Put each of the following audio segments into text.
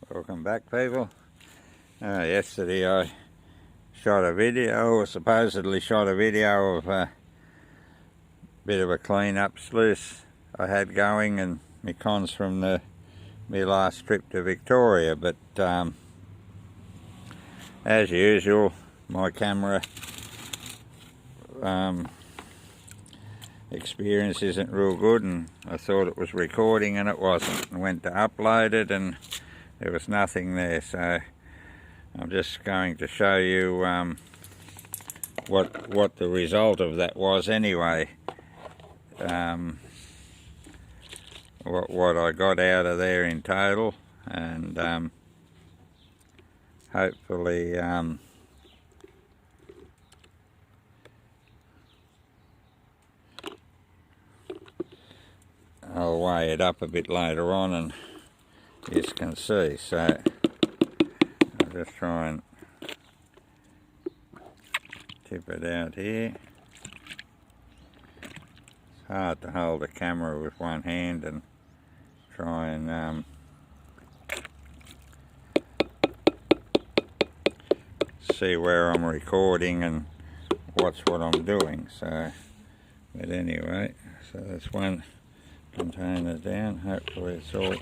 Welcome back, people. Yesterday I shot a video, or supposedly shot a video of a bit of a clean-up sluice I had going and my cons from my last trip to Victoria, but as usual my camera experience isn't real good, and I thought it was recording and it wasn't. I went to upload it and there was nothing there, so I'm just going to show you what the result of that was anyway. What I got out of there in total, and hopefully I'll weigh it up a bit later on and you can see. So I'll just try and tip it out here. It's hard to hold the camera with one hand and try and see where I'm recording and what I'm doing. So, but anyway, so that's one container down. Hopefully it's all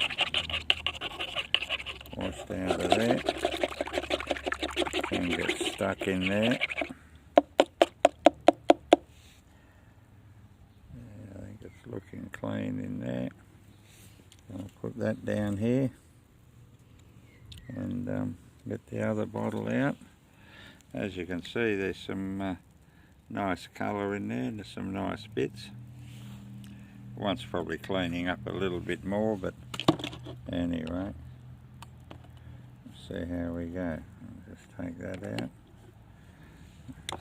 washed out of there. Can get stuck in there. Yeah, I think it's looking clean in there. I'll put that down here and get the other bottle out. As you can see, there's some nice colour in there and there's some nice bits. One's probably cleaning up a little bit more, but anyway, let's see how we go. I'll just take that out.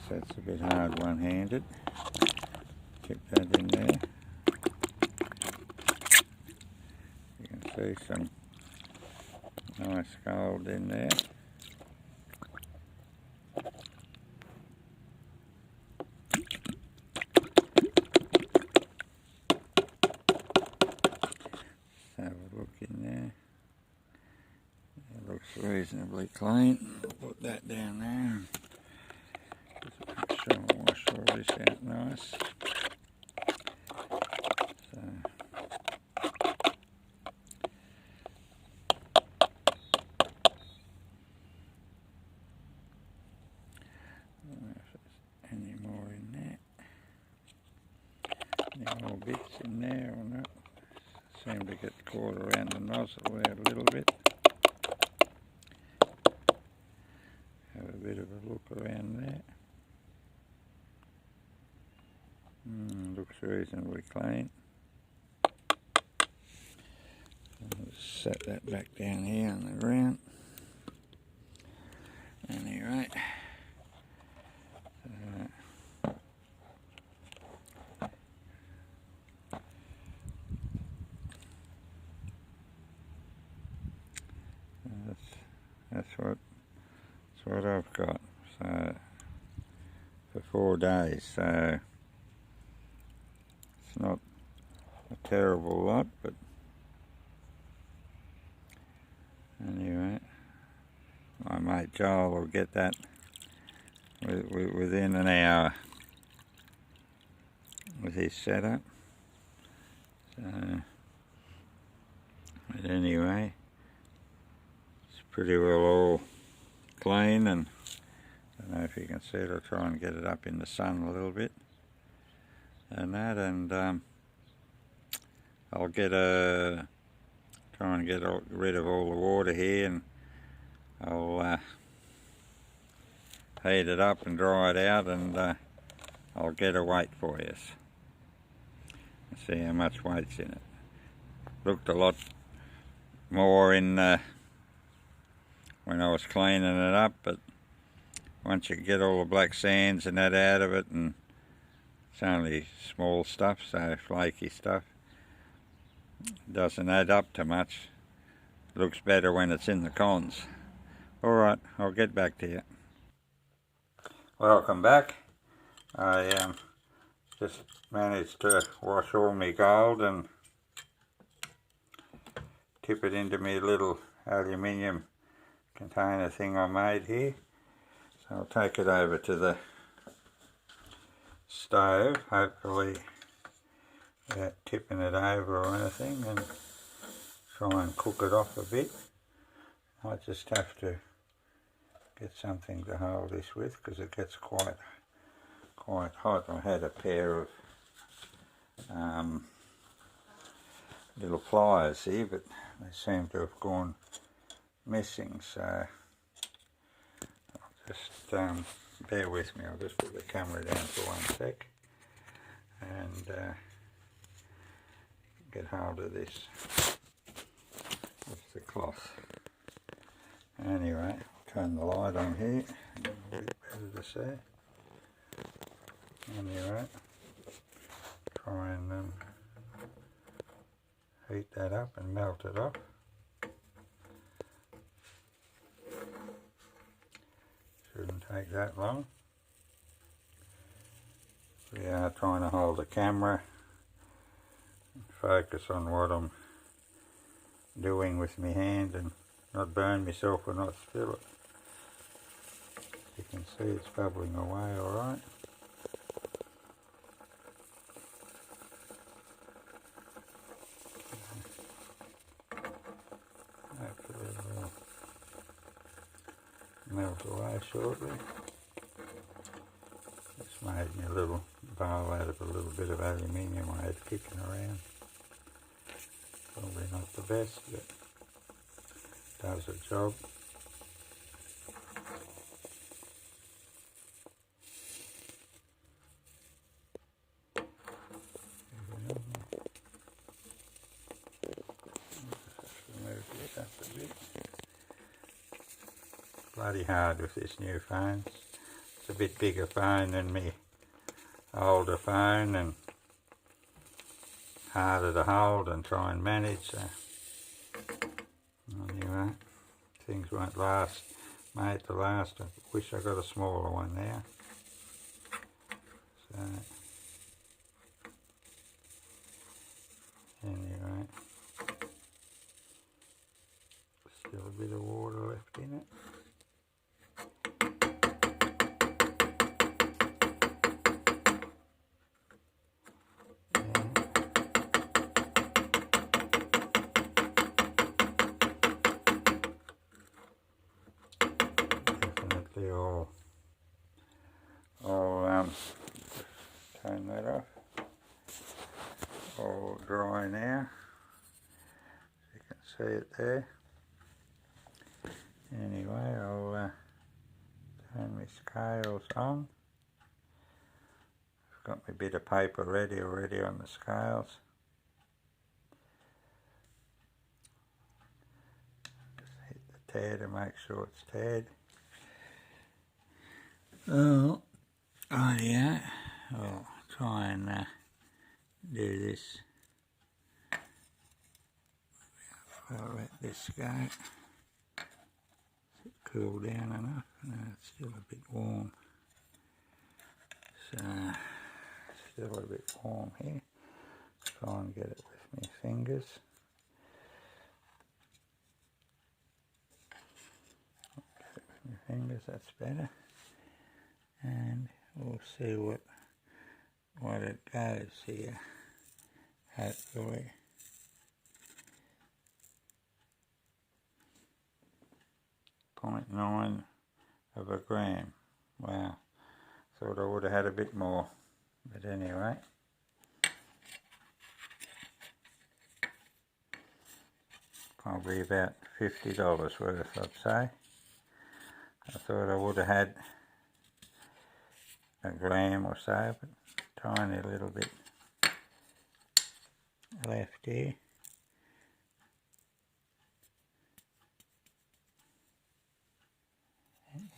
So that's a bit hard one-handed. Tip that in there. You can see some nice gold in there. Have a look in there. It looks reasonably clean. I'll put that down there. Just make sure I wash all this out nice. So, I don't know if there's any more in there. Any more bits in there or not? Seem to get caught around the nozzle there a little bit. Have a bit of a look around there. Looks reasonably clean. I'll just set that back down here on the ground. Anyway. That's what I've got. So for 4 days. So it's not a terrible lot, but anyway, my mate Joel will get that within an hour with his setup. So, but anyway, pretty well all clean, and I don't know if you can see it. I'll try and get it up in the sun a little bit and that, and I'll try and get rid of all the water here, and I'll heat it up and dry it out, and I'll get a weight for you and see how much weight's in it. Looked a lot more in when I was cleaning it up, but once you get all the black sands and that out of it, and it's only small stuff, so flaky stuff, it doesn't add up to much. It looks better when it's in the cons. Alright, I'll get back to you. Welcome back. I just managed to wash all my gold and tip it into my little aluminium container thing I made here. So I'll take it over to the stove, hopefully without tipping it over or anything, and try and cook it off a bit. I just have to get something to hold this with because it gets quite hot. I had a pair of little pliers here, but they seem to have gone missing, so I'll just bear with me. I'll just put the camera down for 1 sec and get hold of this with the cloth. Anyway, turn the light on here, a bit better to see. Anyway, try and heat that up and melt it off. Shouldn't take that long. We are trying to hold the camera and focus on what I'm doing with my hand and not burn myself or not spill it. You can see it's bubbling away alright. Hopefully it will melt away shortly. Just made me a little bowl out of a little bit of aluminium I had kicking around. Probably not the best, but does the job. Move this up a bit. Bloody hard with this new phone. It's a bit bigger phone than my older phone and harder to hold and try and manage. So anyway, things won't last, made to last. I wish I got a smaller one now. So anyway, still a bit of water left in it. Definitely all turn that off. All dry now. You can see it there. Anyway, I'll turn my scales on. I've got my bit of paper ready already on the scales. Just hit the tare to make sure it's tared. Oh, yeah. I'll try and do this. I'll let this go. Does it cool down enough? No, it's still a bit warm. So, still a bit warm here. Try and get it with my fingers. Get it with my fingers, that's better. And we'll see what it goes here. Hopefully. 0.9 of a gram. Wow. Thought I would have had a bit more. But anyway. Probably about $50 worth, I'd say. I thought I would have had a gram or so, but tiny little bit left here.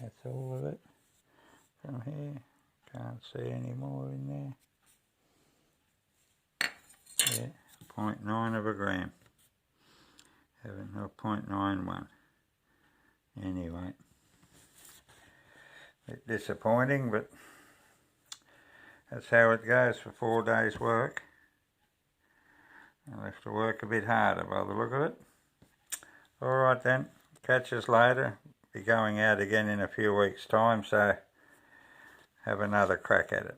That's all of it from here. Can't see any more in there. Yeah, 0.9 of a gram. Or 0.91. Anyway, a bit disappointing, but that's how it goes for 4 days work. I'll have to work a bit harder by the look of it. Alright then, catch us later. Be going out again in a few weeks' time, so have another crack at it.